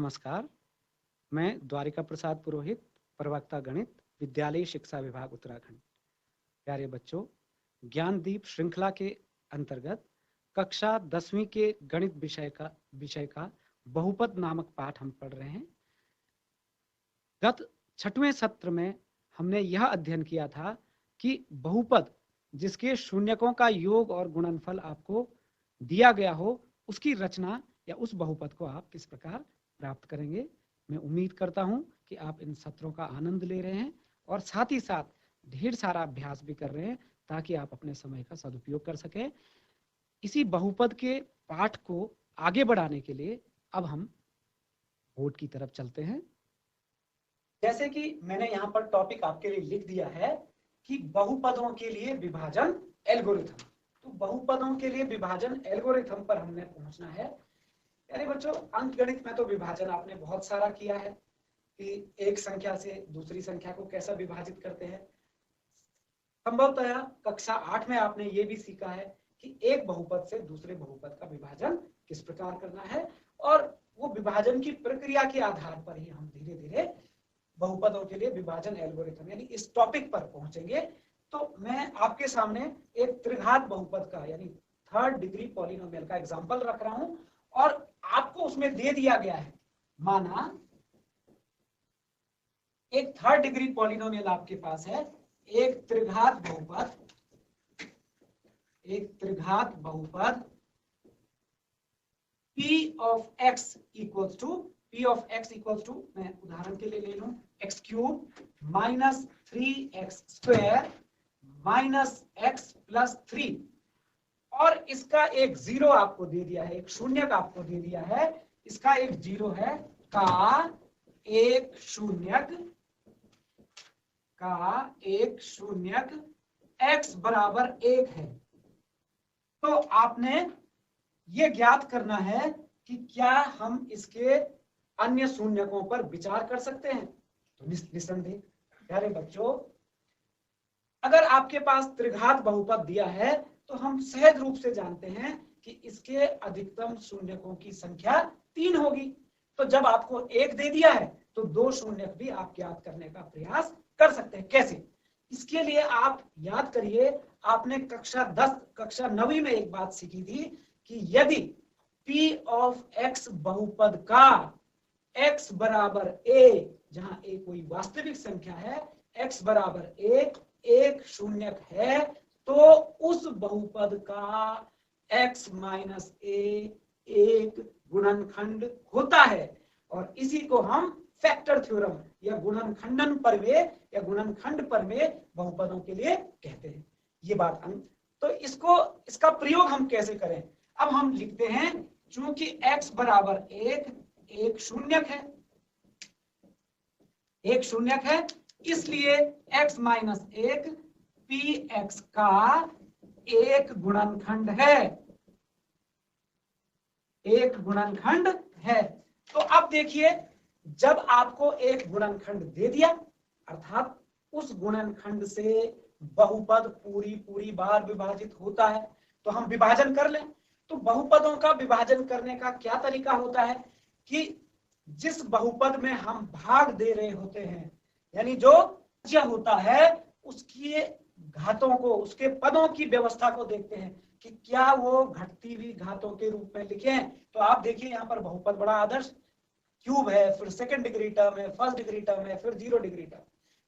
नमस्कार, मैं द्वारिका प्रसाद पुरोहित, प्रवक्ता गणित, विद्यालय शिक्षा विभाग उत्तराखंड। प्यारे बच्चों, ज्ञानदीप श्रृंखला के अंतर्गत कक्षा 10वीं के गणित विषय का बहुपद नामक पाठ हम पढ़ रहे हैं। गत 6वें सत्र में हमने यह अध्ययन किया था कि बहुपद जिसके शून्यकों का योग और गुणनफल आपको दिया गया हो, उसकी रचना या उस बहुपद को आप किस प्रकार प्राप्त करेंगे। मैं उम्मीद करता हूं कि आप इन सत्रों का आनंद ले रहे हैं और साथ ही साथ ढेर सारा अभ्यास भी कर रहे हैं ताकि आप अपने समय का सदुपयोग कर सकें। इसी बहुपद के पाठ को आगे बढ़ाने के लिए अब हम बोर्ड की तरफ चलते हैं। जैसे कि मैंने यहाँ पर टॉपिक आपके लिए लिख दिया है कि बहुपदों के लिए विभाजन एल्गोरिथम। तो बहुपदों के लिए विभाजन एल्गोरिथम पर हमने पहुंचना है। यानी बच्चों, अंकगणित में तो विभाजन आपने बहुत सारा किया है कि एक संख्या से दूसरी संख्या को कैसा विभाजित करते हैं। संभवतः कक्षा 8 में आपने ये भी सीखा है कि एक बहुपद से दूसरे बहुपद का विभाजन किस प्रकार करना है, और वो विभाजन की प्रक्रिया के आधार पर ही हम धीरे धीरे बहुपदों के लिए विभाजन एल्गोरिथम यानी इस टॉपिक पर पहुंचेंगे। तो मैं आपके सामने एक त्रिघात बहुपद का यानी थर्ड डिग्री पॉलिनोमियल का एग्जांपल रख रहा हूं और आपको उसमें दे दिया गया है, माना एक थर्ड डिग्री पॉलिनोमियल आपके पास है, एक त्रिघात बहुपद p of x equals to मैं उदाहरण के लिए ले लूं x cube minus 3x square minus x plus 3, और इसका एक जीरो आपको दे दिया है, एक शून्यक आपको दे दिया है। इसका एक जीरो है का एक शून्यक x बराबर 1 है। तो आपने ये ज्ञात करना है कि क्या हम इसके अन्य शून्यकों पर विचार कर सकते हैं। तो निसंदेह प्यारे बच्चों, अगर आपके पास त्रिघात बहुपद दिया है तो हम सहज रूप से जानते हैं कि इसके अधिकतम शून्यकों की संख्या 3 होगी। तो जब आपको 1 दे दिया है तो 2 शून्यक भी आप ज्ञात करने का प्रयास कर सकते हैं। कैसे? इसके लिए आप याद करिए, आपने कक्षा 9वीं में एक बात सीखी थी कि यदि p ऑफ x बहुपद का x बराबर a, जहां a कोई वास्तविक संख्या है, x बराबर 1 एक शून्यक है, तो उस बहुपद का x माइनस a एक गुणनखंड होता है। और इसी को हम फैक्टर थ्योरम या गुणनखंडन प्रमेय या गुणनखंड प्रमेय बहुपदों के लिए कहते हैं। ये बात तो इसका प्रयोग हम कैसे करें। अब हम लिखते हैं, चूंकि x बराबर 1 एक शून्यक है, इसलिए x माइनस 1 px का एक गुणनखंड है। तो अब देखिए, जब आपको एक गुणनखंड दे दिया, अर्थात उस गुणनखंड से बहुपद पूरी बार विभाजित होता है, तो हम विभाजन कर लें। तो बहुपदों का विभाजन करने का क्या तरीका होता है कि जिस बहुपद में हम भाग दे रहे होते हैं, यानी जो होता है, उसकी घातों को, उसके पदों की व्यवस्था को देखते हैं कि क्या वो घटती हुई घातों के रूप में लिखे हैं। तो आप देखिए, यहाँ पर बहुपद बड़ा आदर्श क्यूब है, फिर सेकंड डिग्री टर्म है, फर्स्ट डिग्री टर्म है, फिर 0 डिग्री टर्म,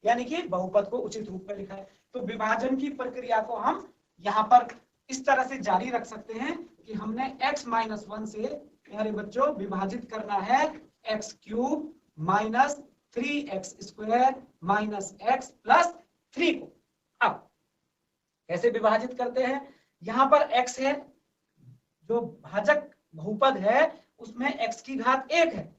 यानी कि बहुपद को उचित रूप में लिखा है। तो विभाजन की प्रक्रिया को हम यहाँ पर इस तरह से जारी रख सकते हैं कि हमने x माइनस 1 से प्यारे बच्चों विभाजित करना है x cube minus 3x square minus x plus 3 को। अब कैसे विभाजित करते हैं, यहाँ पर x है, जो भाजक बहुपद है उसमें x की घात 1 है,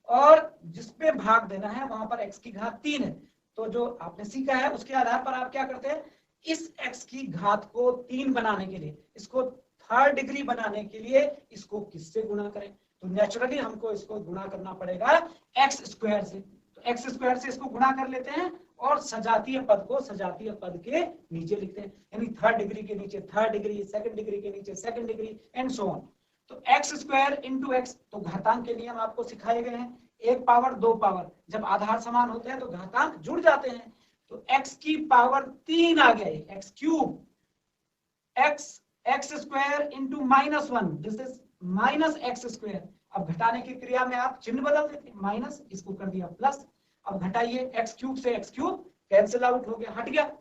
और जिसपे भाग देना है वहां पर x की घात 3 है। तो जो आपने सीखा है उसके आधार पर आप क्या करते हैं, इस x की घात को 3 बनाने के लिए, इसको थर्ड डिग्री बनाने के लिए इसको किससे गुणा करें। तो नेचुरली हमको इसको गुणा करना पड़ेगा x स्क्वायर से। तो x स्क्वायर से इसको गुणा कर लेते हैं और सजातीय पद को सजातीय पद के नीचे लिखते हैं, यानी थर्ड डिग्री के नीचे थर्ड डिग्री, सेकंड डिग्री के नीचे second degree and so on. तो x स्क्वायर इंटू एक्स, तो घातांक के नियम आपको सिखाए गए हैं, एक पावर दो पावर, जब आधार समान होते हैं तो घातांक जुड़ जाते हैं। तो x की पावर 3 आ गया, x cube, x square into -1, this is minus x square. अब घटाने की क्रिया में आप चिन्ह बदल देते, माइनस इसको कर दिया प्लस। अब घटाइए, एक्स क्यूब से एक्स क्यूब कैंसिल आउट हो गया, हट गया।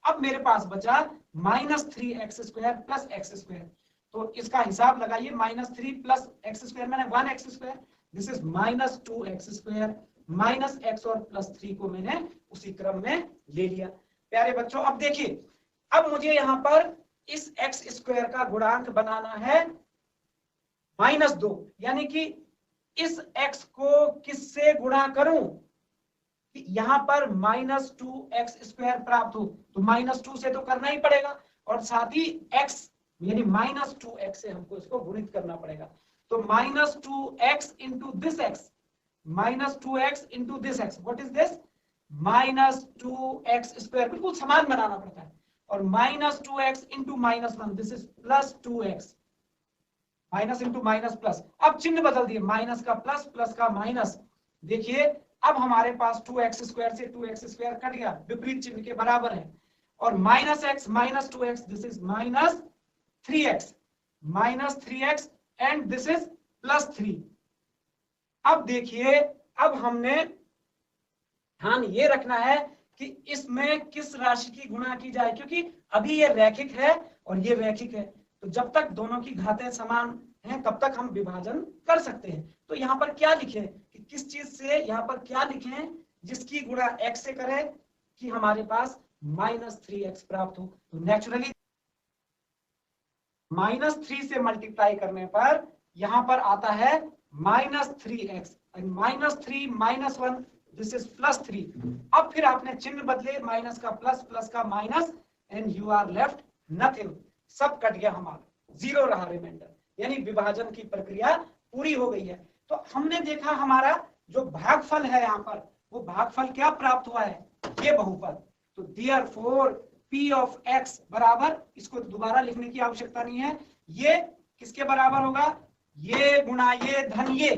अब मेरे पास बचा -3x² प्लस एक्स स्क्वायर। तो इसका हिसाब लगाइए, -3 प्लस एक्स स्क्वायर मैंने 1x², this is -2x², minus x और +3 को मैंने उसी क्रम में ले लिया। प्यारे बच्चों अब देखिए, अब मुझे यहाँ पर इस x² का गुणांक बनाना है -2, यानी कि इस x को किससे गुणा करूं कि यहां पर -2x² प्राप्त हो। तो -2 से तो करना ही पड़ेगा, और साथ ही x यानी -2x से हमको इसको गुणित करना पड़ेगा। तो -2x into this x, -2x into this x, what is this, -2x², बिल्कुल समान बनाना पड़ता है। और -2x into -1, this is +2x, minus into minus plus. अब चिन्ह बदल दिए, माइनस का प्लस, प्लस का माइनस। देखिए अब हमारे पास 2x² से 2x² कट गया, विपरीत चिन्ह के बराबर है। और -x minus 2x, this is -3x, -3x and this is +3। अब देखिए, अब हमने ध्यान ये रखना है कि इसमें किस राशि की गुणा की जाए, क्योंकि अभी ये रैखिक है और ये रैखिक है। तो जब तक दोनों की घातें समान हैं तब तक हम विभाजन कर सकते हैं। तो यहाँ पर क्या लिखें कि किस चीज से, यहाँ पर क्या लिखें जिसकी गुणा x से करें कि हमारे पास -3x प्राप्त हो। तो नेचुरली -3 से मल्टीप्लाई करने पर यहाँ पर आता है -3x, -3 -1, दिस इज +3। अब फिर आपने चिन्ह बदले, माइनस का प्लस, प्लस का minus, and you are left nothing, सब कट गया हमारा, 0 रहा रिमाइंडर, यानी विभाजन की प्रक्रिया पूरी हो गई है। तो हमने देखा हमारा जो भागफल है यहाँ पर, वो भागफल क्या प्राप्त हुआ है, ये बहुपद। तो देयरफॉर P ऑफ x बराबर, इसको दोबारा लिखने की आवश्यकता नहीं है, ये किसके बराबर होगा, ये गुणा ये धन ये,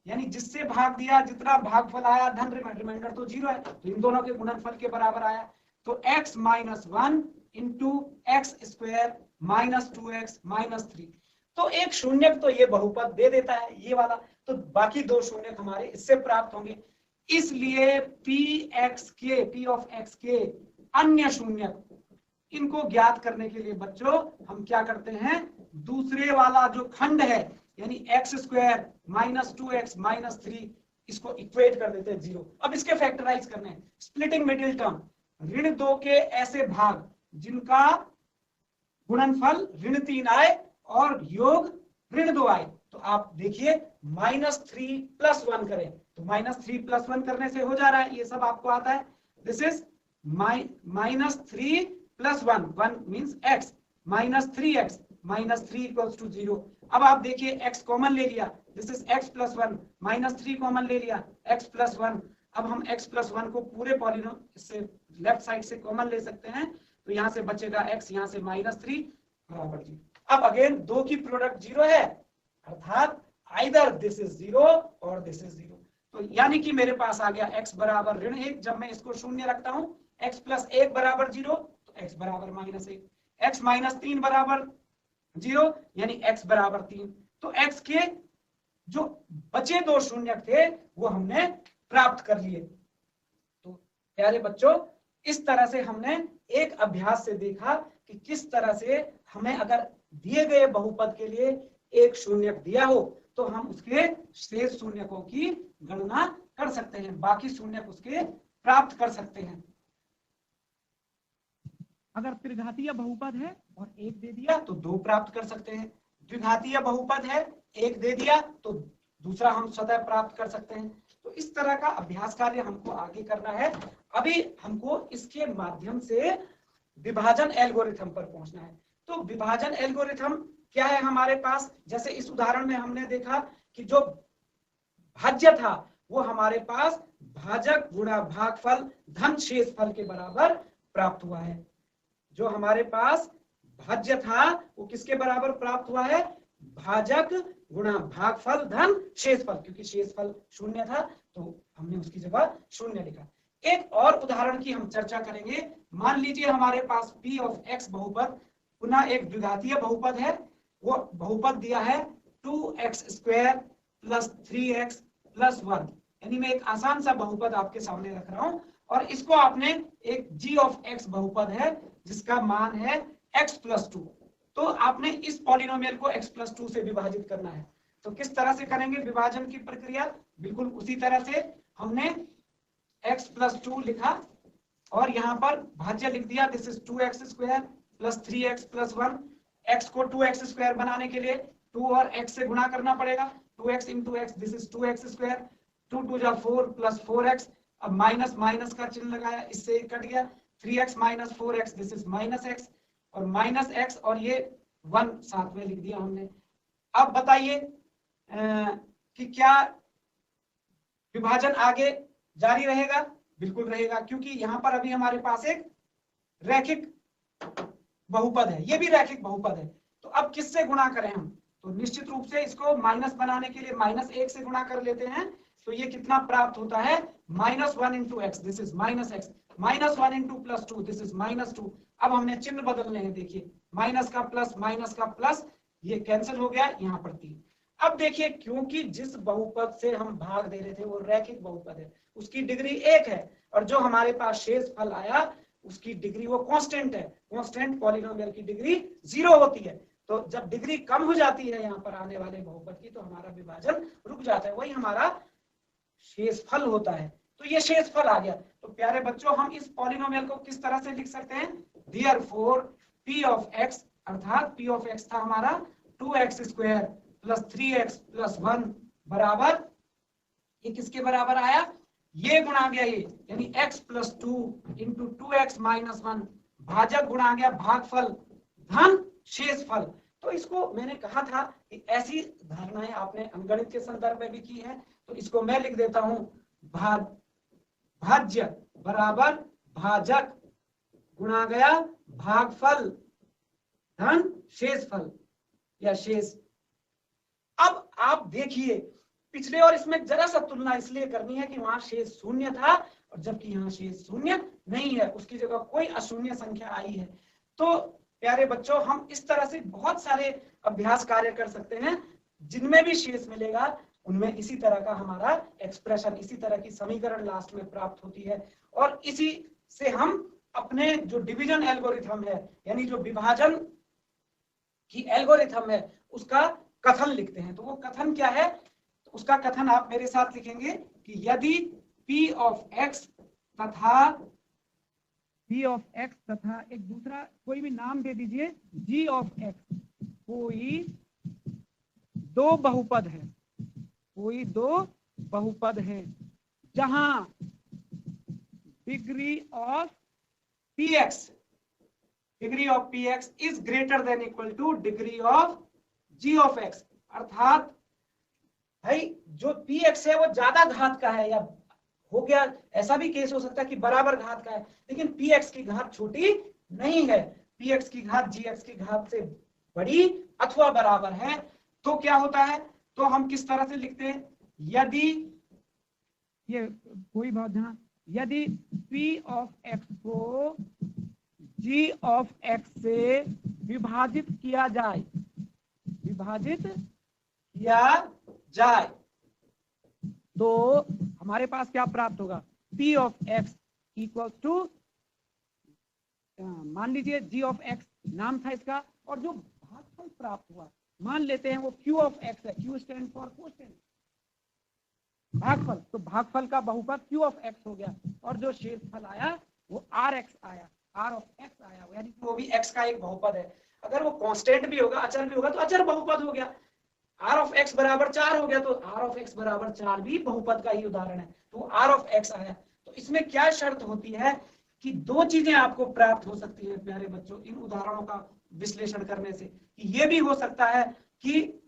यानी जिससे भाग दिया जितना भागफल आया धन रिमाइंडर तो 0 है, तो इन दोनों के गुणनफल के बराबर आया। तो x - 1 इंटू x² -2x -3। तो एक शून्यक तो ये बहुपद दे देता है ये वाला, तो बाकी दो शून्यक हमारे इससे प्राप्त होंगे। इसलिए P ऑफ x के अन्य शून्यक, इनको ज्ञात करने के लिए बच्चों हम क्या करते हैं, दूसरे वाला जो खंड है यानी x² -2x -3, इसको इक्वेट कर देते हैं 0। अब इसके फैक्टराइज करने हैं, स्प्लिटिंग मिडिल टर्म, ऋण 2 के ऐसे भाग जिनका गुणनफल ऋण 3 आए और योग ऋण 2 आए। तो आप देखिए -3 + 1 करें, तो -3 + 1 करने से हो जा रहा है, ये सब आपको आता है। This is -3 + 1, 1 means x, -3x -3 = 0। अब आप देखिए x कॉमन ले लिया, दिस इज x + 1, -3 कॉमन ले लिया, x + 1। अब हम x + 1 को पूरे पॉलिनोम से लेफ्ट साइड से कॉमन ले सकते हैं, तो यहाँ से बचेगा x, यहाँ से -3 बराबर 0। अब अगेन 2 की प्रोडक्ट 0 है, अर्थात आइदर दिस इज 0 और दिस इज 0। तो यानी कि मेरे पास आ गया x बराबर ऋण 1, जब मैं इसको शून्य रखता हूं, x + 1 बराबर 0, तो x बराबर -1, x - 3 बराबर 0, यानी x बराबर 3। तो x के जो बचे दो शून्यक थे वो हमने प्राप्त कर लिए। तो प्यारे बच्चों, इस तरह से हमने एक अभ्यास से देखा कि किस तरह से हमें अगर दिए गए बहुपद के लिए एक शून्यक दिया हो तो हम उसके शेष शून्यकों की गणना कर सकते हैं, बाकी शून्यक उसके प्राप्त कर सकते हैं। अगर त्रिघातीय बहुपद है और 1 दे दिया तो 2 प्राप्त कर सकते हैं, द्विघातीय बहुपद है 1 दे दिया तो दूसरा हम स्वतः प्राप्त कर सकते हैं। तो इस तरह का अभ्यास कार्य हमको आगे करना है। अभी हमको इसके माध्यम से विभाजन एल्गोरिथम पर पहुंचना है। तो विभाजन एल्गोरिथम क्या है हमारे पास, जैसे इस उदाहरण में हमने देखा कि जो भाज्य था वो हमारे पास भाजक गुणा भागफल धन शेषफल के बराबर प्राप्त हुआ है। जो हमारे पास भाज्य था वो किसके बराबर प्राप्त हुआ है, भाजक गुणा भागफल धन शेषफल, क्योंकि शेषफल 0 था तो हमने उसकी जगह 0 लिखा। एक और उदाहरण की हम चर्चा करेंगे। मान लीजिए हमारे पास p ऑफ x बहुपद पुनः एक द्विघातीय बहुपद है। वो बहुपद दिया है 2x² प्लस 3x प्लस 1, यानी मैं एक आसान सा बहुपद आपके सामने रख रहा हूं और इसको आपने एक g ऑफ x बहुपद है जिसका मान है x प्लस 2। तो आपने इस पॉलिनोमियल को x प्लस 2 से विभाजित करना है। तो किस तरह से करेंगे विभाजन की प्रक्रिया? बिल्कुल उसी तरह से हमने x प्लस 2 लिखा और यहाँ पर भाज्य लिख दिया, this is 2x² plus 3x plus 1। x को 2x² बनाने के लिए 2 और x से गुणा करना पड़ेगा, 2x into x, this is 2x², 2 2 जा 4 प्लस 4x। अब माइनस माइनस का चिन्ह लगाया, इससे कट गया, 3x minus 4x, this is minus x और माइनस x और ये 1 साथ में लिख दिया हमने। अब बताइए कि क्या विभाजन आगे जारी रहेगा? बिल्कुल रहेगा, क्योंकि यहाँ पर अभी हमारे पास एक रैखिक बहुपद है, ये भी रैखिक बहुपद है। तो अब किससे गुणा करें हम? तो निश्चित रूप से इसको माइनस बनाने के लिए -1 से गुणा कर लेते हैं। तो ये कितना प्राप्त होता है? -1 into x, this is minus x, -1 into plus 2, this is -2। अब हमने चिन्ह बदलने हैं, देखिए माइनस का प्लस, ये कैंसिल हो गया, यहाँ पर 3। अब देखिए, क्योंकि जिस बहुपद से हम भाग दे रहे थे वो रैखिक बहुपद है, उसकी डिग्री 1 है और जो हमारे पास शेष फल आया उसकी डिग्री वो कांस्टेंट है। कांस्टेंट पॉलिनोमियल की डिग्री 0 होती है। तो जब डिग्री कम हो जाती है यहाँ पर आने वाले बहुपद की, तो हमारा विभाजन रुक जाता है, वही हमारा शेषफल होता है। तो ये शेषफल आ गया। तो प्यारे बच्चों, हम इस पॉलिनोमियल को किस तरह से लिख सकते हैं? Therefore p ऑफ x, अर्थात p ऑफ x था हमारा 2x² प्लस 3x प्लस 1 बराबर, ये किसके बराबर आया? ये गुणा गया ये, यानी x plus 2 into 2x minus 1, भाजक गुणा गया भागफल धन शेषफल। तो इसको मैंने कहा था कि ऐसी धारणाएं आपने अंकगणित के संदर्भ में भी की है। तो इसको मैं लिख देता हूं, भाज्य बराबर भाजक गुणा गया भागफल धन शेषफल या शेष। अब आप देखिए, पिछले और इसमें जरा सा तुलना इसलिए करनी है कि वहां शेष 0 था और जबकि यहाँ शेष 0 नहीं है, उसकी जगह कोई अशून्य संख्या आई है। तो प्यारे बच्चों, हम इस तरह से बहुत सारे अभ्यास कार्य कर सकते हैं जिनमें भी शेष मिलेगा उनमें इसी तरह का हमारा एक्सप्रेशन, इसी तरह की समीकरण लास्ट में प्राप्त होती है। और इसी से हम अपने जो डिवीजन एल्गोरिथम है, यानी जो विभाजन की एल्गोरिथम है, उसका कथन लिखते हैं। तो वो कथन क्या है? तो उसका कथन आप मेरे साथ लिखेंगे कि यदि p ऑफ x तथा एक दूसरा कोई भी नाम दे दीजिए g ऑफ x, कोई दो बहुपद है जहां degree of px is greater than equal two degree of g of x, अर्थात भाई जो px है वो ज्यादा घात का है, या हो गया ऐसा भी केस हो सकता है कि बराबर घात का है, लेकिन px की घात छोटी नहीं है, px की घात gx की घात से बड़ी अथवा बराबर है। तो क्या होता है? तो हम किस तरह से लिखते हैं? यदि ये कोई बात ध्यान, यदि p ऑफ x को g ऑफ x से विभाजित किया जाए तो हमारे पास क्या प्राप्त होगा? p of x equal to, मान लीजिए g ऑफ x नाम था इसका, और जो भागफल प्राप्त हुआ मान लेते हैं वो q ऑफ x है, q स्टैंड फॉर कोसेंट भागफल। तो भागफल का बहुपद q ऑफ x हो गया और जो शेषफल आया वो rx आया, r ऑफ x आया, यानी वो भी x का एक बहुपद है। अगर वो कांस्टेंट भी होगा, अचर भी होगा, तो अचर बहुपद हो गया। r ऑफ x बराबर 4 हो गया, तो r ऑफ x बराबर 4 भी बहुपद का ही उदाहरण है, तो r ऑफ x आया। तो इसमें क्या शर्त होती है कि दो चीजें आपको प्राप्त हो सकती है प्यारे बच्चों इन उदाहरणों का विश्लेषण करने से। ये भी हो सकता है कि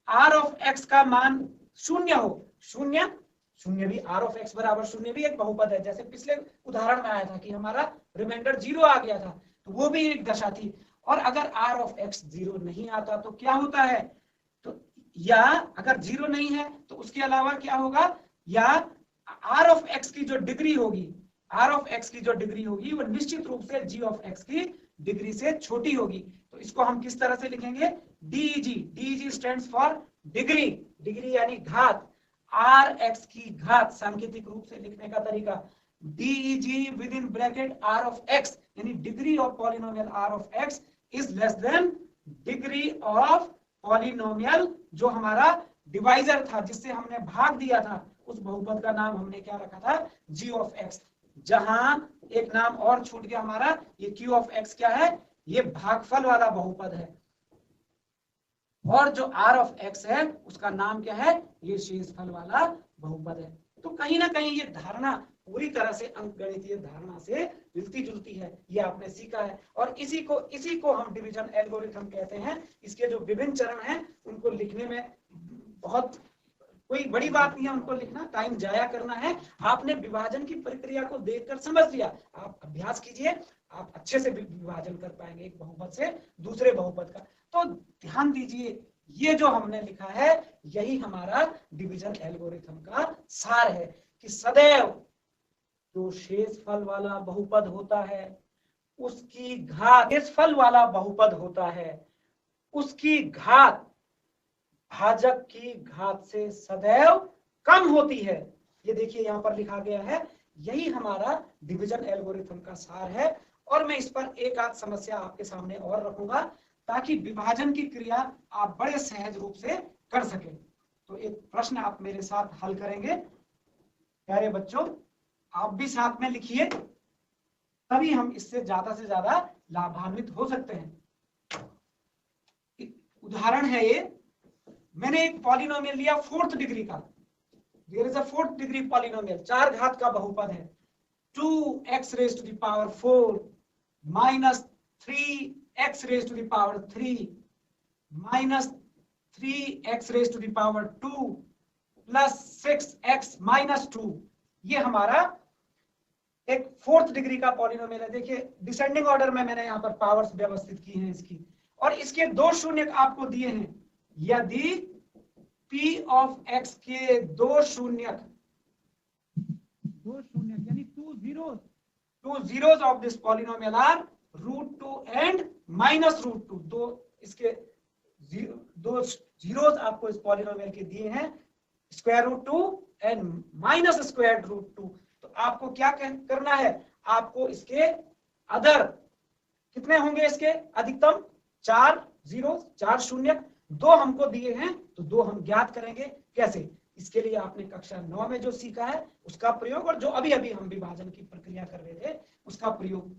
r ऑफ x का मान 0 हो, शून्य भी, r ऑफ x बराबर 0 भी एक बहुपद है, जैसे पिछले उदाहरण में आया था कि हमारा रिमाइंडर 0 आ गया था, तो वो भी एक दशा थी। और अगर r ऑफ x 0 नहीं आता तो क्या होता है? तो या अगर 0 नहीं है तो उसके अलावा क्या होगा? या आर ऑफ एक्स की जो डिग्री होगी, आर ऑफ एक्स की जो डिग्री होगी वो निश्चित रूप से जी ऑफ एक्स की डिग्री से छोटी होगी। तो इसको हम किस तरह से लिखेंगे, DEG, DEG stands for degree, degree यानी घात, आर एक्स की घात सांकेतिक रूप से लिखने का तरीका, DEG with in bracket R of X, यानी degree of polynomial R of X is less than degree of polynomial जो हमारा डिवाइजर था, जिससे हमने भाग दिया था, उस बहुपद का नाम हमने क्या रखा था, जी ऑफ एक्स। जहां एक नाम और छूट गया हमारा, ये क्यू ऑफ एक्स क्या है, ये भागफल वाला बहुपद है, और जो आर ऑफ एक्स है उसका नाम क्या है, ये शेषफल वाला बहुपद है। तो कहीं ना कहीं ये धारणा पूरी तरह से अंकगणितीय धारणा से मिलती जुलती है, ये आपने सीखा है। और इसी को हम डिवीजन एल्गोरिथम कहते हैं। इसके जो विभिन्न चरण हैं उनको लिखने में बहुत कोई बड़ी बात नहीं है, उनको लिखना टाइम जाया करना है। आपने विभाजन की प्रक्रिया को देखकर समझ लिया, आप अभ्यास कीजिए, आप अच्छे से विभाजन कर पाएंगे एक बहुपद से दूसरे बहुपद का। तो ध्यान दीजिए, ये जो हमने लिखा है यही हमारा डिवीजन एल्गोरिथम का सार है कि सदैव जो शेषफल वाला बहुपद होता है उसकी घात, शेषफल वाला बहुपद होता है उसकी घात भाजक की घात से सदैव कम होती है। ये देखिए यहाँ पर लिखा गया है, यही हमारा डिवीजन एल्गोरिथम का सार है। और मैं इस पर एक आध समस्या आपके सामने और रखूंगा ताकि विभाजन की क्रिया आप बड़े सहज रूप से कर सकें। तो एक प्रश्न आप मेरे साथ हल करेंगे। प्यारे बच्चों, आप भी साथ में लिखिए, तभी हम इससे ज्यादा लाभान्वित हो सकते हैं। उदाहरण है ये, मैंने एक पॉलिनोमियल लिया 4th डिग्री का, there is a 4th degree polynomial, 4 घात का बहुपद है, 2x raised to the power 4 minus 3x raised to the power 3 minus 3x raised to the power 2 plus 6x minus 2। ये हमारा एक 4th डिग्री का पॉलिनोमियल है। देखिए डिसेंडिंग ऑर्डर में मैंने यहाँ पर पावर्स व्यवस्थित की हैं इसकी, और इसके 2 शून्य आपको दिए हैं। यदि p ऑफ x के 2 शून्य यानी 2 zeros of this polynomial are √2 and -√2। दो इसके 2 zeros आपको इस पॉलिनोमियल के दिए हैं, √2 एंड -√2। तो आपको क्या करना है, आपको इसके अदर कितने होंगे, इसके अधिकतम 4 zeros, 4 शून्य, 2 हमको दिए हैं तो 2 हम ज्ञात करेंगे। कैसे, इसके लिए आपने कक्षा 9 में जो सीखा है उसका प्रयोग, और जो अभी अभी हम विभाजन की प्रक्रिया कर रहे थे उसका प्रयोग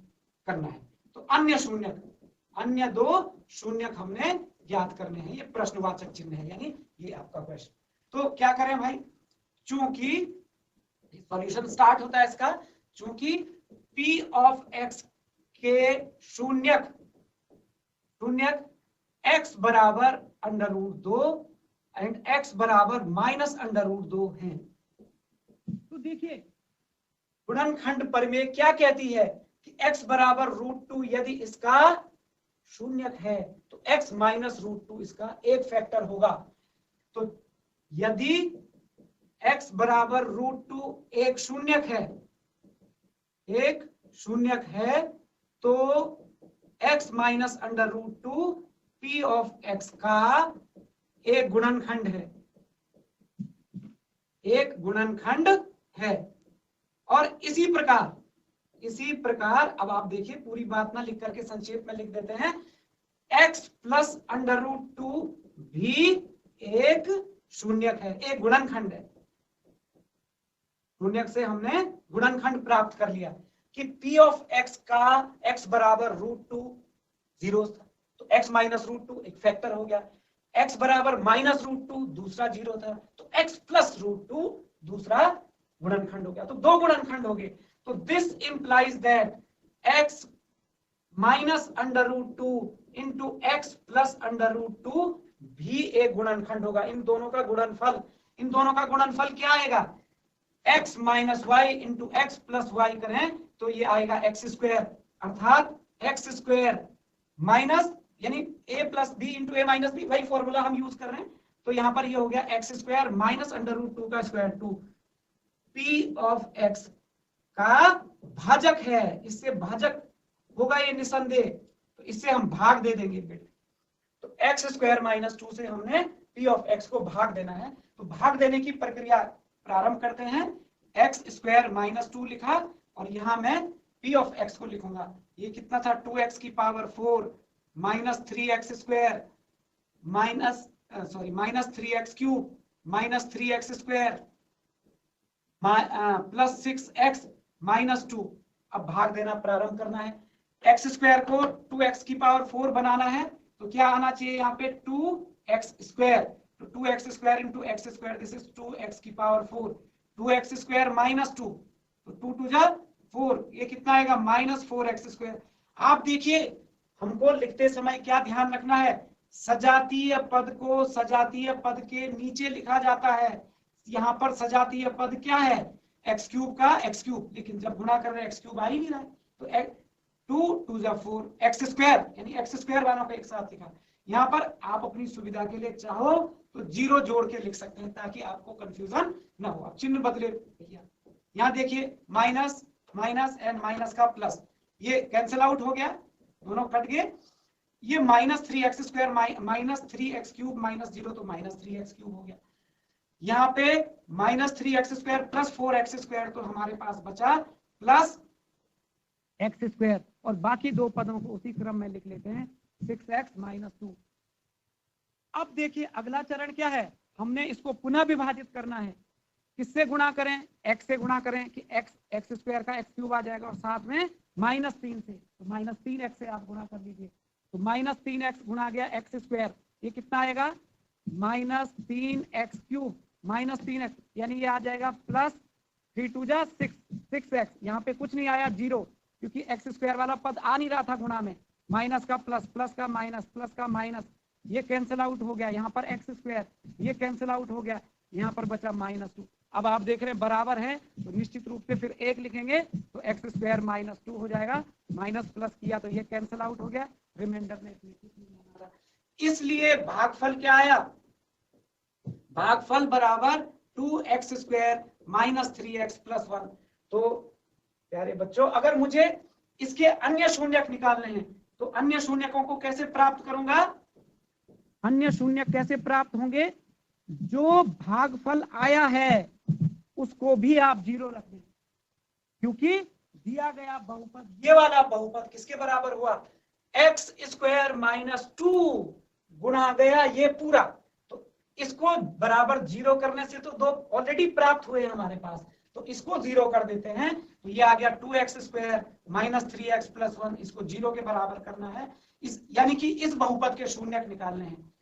करना है। तो अन्य 2 शून्य हमने ज्ञात करने हैं। ये प्रश्नवाचक चिन्ह है, यानी ये आपका क्वेश्चन। तो क्या करें भाई, चूंकि सॉल्यूशन स्टार्ट होता है इसका, चूंकि p ऑफ x के शून्य x बराबर √2 एंड x बराबर -√2 है। तो देखिए गुणनखंड प्रमेय क्या कहती है कि x बराबर √2 यदि इसका शून्य है तो x -√2 इसका एक फैक्टर होगा। तो यदि x बराबर √2 एक शून्य है तो x -√2 p ऑफ x का एक गुणनखंड है। और इसी प्रकार अब आप देखिए, पूरी बात ना लिख करके संक्षेप में लिख देते हैं, x प्लस √2 भी एक शून्यक है, एक गुणनखंड है। शून्यक से हमने गुणनखंड प्राप्त कर लिया कि p ऑफ x का x बराबर √2 जीरोस था, तो x -√2 एक फैक्टर हो गया, x बराबर -√2 दूसरा जीरो था, तो x प्लस √2 दूसरा गुणनखंड हो गया। तो 2 गुणनखंड हो गए। तो this implies that x -√2 into x plus √2 भी एक गुणनखंड होगा। इन दोनों का गुणनफल क्या आएगा, x minus Y into X plus Y करें तो ये आएगा x², अर्थात x² माइनस, यानी a plus B into A minus B, वही फॉर्मूला हम यूज कर रहे हैं। तो यहाँ पर ये हो गया x² माइनस √2 का स्क्वायर 2, p ऑफ x का भाजक है, इससे भाजक होगा ये निसंदेह, तो इससे हम भाग दे देंगे बेटे। तो एक्स स्क्वायर माइनस 2 से हमने p ऑफ x को भाग देना है, तो भाग देने की प्रक्रिया प्रारंभ करते हैं। एक्स स्क्वायर माइनस 2 लिखा और यहां मैं p ऑफ x को लिखूंगा। ये कितना था, 2x की power 4 minus 3x square minus minus 3x cube minus 3x square plus 6x minus 2। अब भाग देना प्रारंभ करना है। एक्स स्क्वायर को 2x की पावर 4 बनाना है, तो क्या आना चाहिए यहाँ पे 2x स्क्वायर, तो 2x square into x square, this is 2x की पावर 4, 2x स्क्वायर माइनस 2, तो 2 2 जा 4, ये कितना आएगा माइनस 4x स्क्वायर। आप देखिए हमको लिखते समय क्या ध्यान रखना है, सजातीय पद को सजातीय पद के नीचे लिखा जाता है। यहाँ पर सजातीय पद क्या है, एक्स क्यूब का एक्स क्यूब, लेकिन जब गुणा कर रहे हैं एक्स क्यूब आ ही नहीं रहा है, तो 2 2 जा 4 एक्स स्क्वायर, यानी एक्स स्क्वायर वालों को एक साथ लिखा। यहाँ पर आप अपनी सुविधा के लिए चाहो तो जीरो जोड़ के लिख सकते हैं ताकि आपको कंफ्यूजन ना हो। अब चिन्ह बदले भैया, यहाँ देखिए माइनस माइनस एंड माइनस का प्लस, ये कैंसिल आउट हो गया, दोनों कट गए। ये minus 3x square minus 3x cube minus 0, तो माइनस 3x क्यूब हो गया। यहाँ पे minus 3x square plus 4x square, तो हमारे पास बचा प्लस x स्क्वायर, और बाकी दो पदों को उसी क्रम में लिख लेते हैं 6x माइनस 2। अब देखिए अगला चरण क्या है, हमने इसको पुनः विभाजित करना है। किससे गुणा करें, x से गुणा करें कि x स्क्वायर का x क्यूब आ जाएगा, और साथ में माइनस 3 से, तो माइनस 3x से आप गुणा कर लीजिए, तो माइनस 3x गुणा गया x स्क्वायर, ये कितना आएगा minus 3x cube minus 3x, यानी ये आ जाएगा प्लस 3 2 जा 6x। यहाँ पे कुछ नहीं आया 0, क्योंकि x स्क्वायर वाला पद आ नहीं रहा था गुणा में, माइनस का प्लस, प्लस का माइनस, प्लस का माइनस, ये कैंसिल आउट हो गया। यहाँ पर x स्क्वायर ये कैंसिल आउट हो गया, यहाँ पर बचा माइनस 2। अब आप देख रहे हैं बराबर है, तो निश्चित रूप से फिर 1 लिखेंगे, तो एक्स स्क्वायर माइनस 2 हो जाएगा, माइनस प्लस किया तो ये कैंसिल आउट हो गया, रिमाइंडर में इसलिए भागफल क्या आया, भागफल बराबर 2x square minus 3x plus 1। तो प्यारे बच्चों, अगर मुझे इसके अन्य शून्यक निकालने हैं तो अन्य शून्यकों को कैसे प्राप्त करूंगा, अन्य शून्यक कैसे प्राप्त होंगे, जो भागफल आया है उसको भी आप 0 रख दें, क्योंकि दिया गया बहुपद, ये वाला बहुपद किसके बराबर हुआ, एक्स स्क्वायर माइनस 2 गुणा गया ये पूरा, तो इसको बराबर 0 करने से तो दो ऑलरेडी प्राप्त हुए हमारे पास, तो इसको 0 कर देते हैं, तो ये आ गया 2x square minus 3x plus 1, इसको 0 के बराबर करना है। इस यानी कि इस बहुपद के शून्यक निकालने हैं,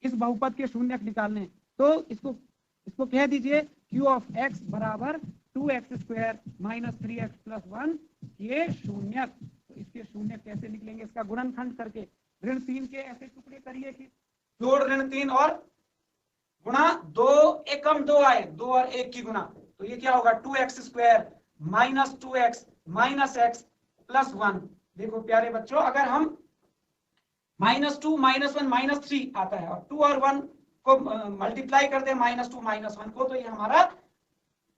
इस बहुपद के शून्यक निकालने हैं, तो इसको कह दीजिए q ऑफ x बराबर 2x square minus 3x plus 1, ये शून्यक। तो इसके शून्यक कैसे निकलेंगे, इसका गुणनखंड करके ऋण 3 के ऐसे टुकड़े करिए कि जोड़ ऋण 3 और गुणा 2 एकम 2 आए, 2 और 1 की गुणा, तो ये क्या होगा 2x square minus 2x minus x plus 1। देखो प्यारे बच्चों, अगर हम माइनस 2 माइनस 1 माइनस 3 आता है और 2 और 1 को मल्टीप्लाई करते हैं माइनस 2 माइनस 1 को, तो ये हमारा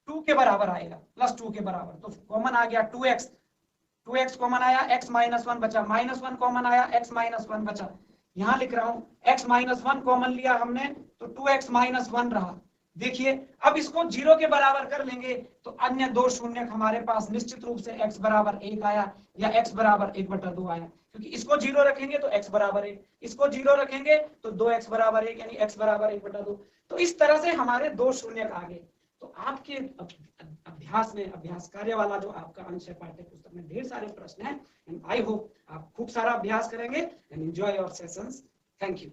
2 के बराबर आएगा, प्लस 2 के बराबर। तो कॉमन आ गया 2x कॉमन आया, x माइनस 1 बचा, माइनस 1 कॉमन आया, x माइनस 1 बचा। यहां लिख रहा हूं x माइनस 1 कॉमन लिया हमने, तो 2x माइनस 1 रहा। देखिए अब इसको 0 के बराबर कर लेंगे तो अन्य दो शून्यक हमारे पास निश्चित रूप से x बराबर 1 आया या x बराबर 1/2 आया, क्योंकि इसको 0 रखेंगे तो x बराबर 1, इसको 0 रखेंगे तो 2x बराबर 1, यानी x बराबर 1/2। तो इस तरह से हमारे दो शून्यक आ गए। तो आपके अभ्यास में, अभ्यास कार्य वाला जो आपका अंश है पाठ्य पुस्तक में ढेर सारे प्रश्न हैं, एंड आई होप आप खूब सारा अभ्यास करेंगे and enjoy your sessions. Thank you.